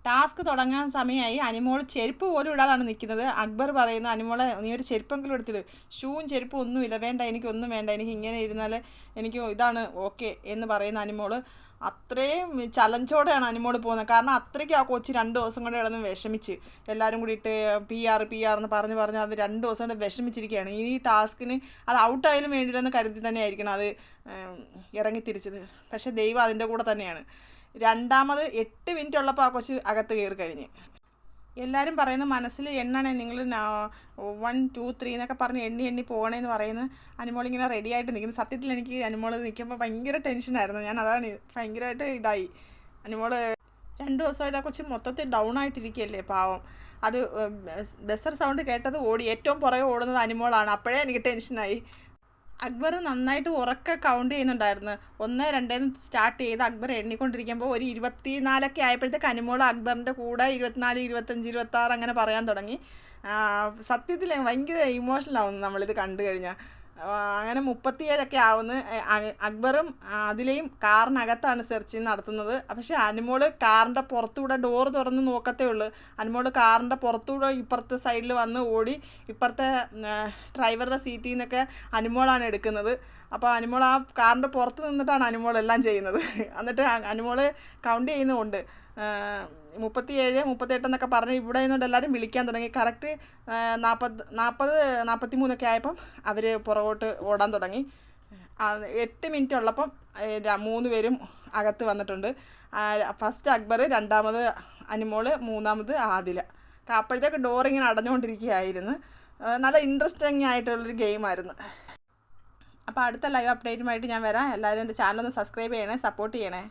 Task തുടങ്ങാൻ സമയമായി. അനിമോൾ ചെരുപ്പ് പോലും ഇടാതാണ് നിൽക്കുന്നത്. അക്ബർ പറയുന്നു, അനിമോളെ നീ ഒരു ചെരുപ്പെങ്കിലും എടുത്തിട്, ഷൂവും ചെരുപ്പും ഒന്നുമില്ല, വേണ്ട എനിക്കൊന്നും വേണ്ട, എനിക്ക് ഇങ്ങനെ ഇരുന്നാൽ എനിക്ക് ഇതാണ് ഓക്കെ എന്ന് പറയുന്ന അനിമോൾ അത്രയും ചലഞ്ചോടെയാണ് അനിമോൾ പോകുന്നത്. കാരണം അത്രയ്ക്ക് ആ കൊച്ചി 2 ദിവസം കൊണ്ട് കിടന്ന് വിഷമിച്ച് എല്ലാവരും കൂടി ഇട്ട് പി ആർ എന്ന് പറഞ്ഞ് അത് 2 ദിവസം കൊണ്ട് വിഷമിച്ചിരിക്കുകയാണ്. ഈ ടാസ്കിന് അത് ഔട്ടായാലും വേണ്ടിയില്ലെന്ന് കരുതി തന്നെ ആയിരിക്കണം അത് ഇറങ്ങിത്തിരിച്ചത്. പക്ഷേ ദൈവം അതിൻ്റെ കൂടെ തന്നെയാണ്. രണ്ടാമത് 8 മിനിറ്റ് ഉള്ളപ്പോൾ ആ കൊച്ച് അകത്ത് കയറി കഴിഞ്ഞ്. എല്ലാവരും പറയുന്ന മനസ്സിൽ എണ്ണണേ നിങ്ങൾ 1 2 3 എന്നൊക്കെ പറഞ്ഞ് എണ്ണി പോകണേന്ന് പറയുന്നത്. അനിമോളിങ്ങനെ റെഡി ആയിട്ട് നിൽക്കുന്നു. സത്യത്തിൽ എനിക്ക് അനിമോൾ നിൽക്കുമ്പോൾ ഭയങ്കര ടെൻഷനായിരുന്നു. ഞാൻ അതാണ് ഭയങ്കരമായിട്ട് ഇതായി. അനിമോൾ 2 ദിവസമായിട്ട് ആ കൊച്ച് മൊത്തത്തിൽ ഡൗൺ ആയിട്ടിരിക്കുകയല്ലേ പാവം. അത് ബസർ സൗണ്ട് കേട്ടത് ഓടി, ഏറ്റവും പുറകെ ഓടുന്നത് അനിമോളാണ്. അപ്പോഴേ എനിക്ക് ടെൻഷനായി. അക്ബർ നന്നായിട്ട് ഉറക്കെ കൗണ്ട് ചെയ്യുന്നുണ്ടായിരുന്നു. 1 2 സ്റ്റാർട്ട് ചെയ്ത് അക്ബർ എണ്ണിക്കൊണ്ടിരിക്കുമ്പോൾ ഒരു 24 ആയപ്പോഴത്തേക്ക് അനിമോൾ അക്ബറിൻ്റെ കൂടെ 24 25 26 അങ്ങനെ പറയാൻ തുടങ്ങി. സത്യത്തിൽ ഭയങ്കര ഇമോഷണലാവുന്നു നമ്മളിത് കണ്ടു കഴിഞ്ഞാൽ. അങ്ങനെ 37 ആവുന്നു. അക്ബറും അതിലെയും കാറിനകത്താണ് സെർച്ച് നടത്തുന്നത്. പക്ഷേ അനിമോൾ കാറിൻ്റെ പുറത്തൂടെ ഡോറ് തുറന്ന് നോക്കത്തേ ഉള്ളൂ. അനിമോൾ കാറിൻ്റെ പുറത്തൂടെ ഇപ്പുറത്തെ സൈഡിൽ വന്ന് ഓടി ഇപ്പുറത്തെ ഡ്രൈവറുടെ സീറ്റിൽ നിന്നൊക്കെ അനിമോളാണ് എടുക്കുന്നത്. അപ്പോൾ അനിമോൾ ആ കാറിൻ്റെ പുറത്ത് നിന്നിട്ടാണ് അനിമോൾ എല്ലാം ചെയ്യുന്നത്. എന്നിട്ട് അനിമോൾ കൗണ്ട് ചെയ്യുന്നുമുണ്ട്. 37 38 എന്നൊക്കെ പറഞ്ഞ് ഇവിടെ നിന്നുകൊണ്ട് എല്ലാവരും വിളിക്കാൻ തുടങ്ങി. കറക്റ്റ് 43 ആയപ്പം അവർ പുറകോട്ട് ഓടാൻ തുടങ്ങി. 8 മിനിറ്റ് ഉള്ളപ്പം 3 പേരും അകത്ത് വന്നിട്ടുണ്ട്. ഫസ്റ്റ് അക്ബർ, രണ്ടാമത് അനിമോൾ, മൂന്നാമത് ആദില. അപ്പോഴത്തേക്ക് ഡോറിങ്ങനെ അടഞ്ഞുകൊണ്ടിരിക്കുകയായിരുന്നു. നല്ല ഇൻട്രസ്റ്റിംഗ് ആയിട്ടുള്ളൊരു ഗെയിമായിരുന്നു. അപ്പോൾ അടുത്ത ലൈവ് അപ്ഡേറ്റുമായിട്ട് ഞാൻ വരാം. എല്ലാവരും എൻ്റെ ചാനലൊന്ന് സബ്സ്ക്രൈബ് ചെയ്യണേ, സപ്പോർട്ട് ചെയ്യണേ.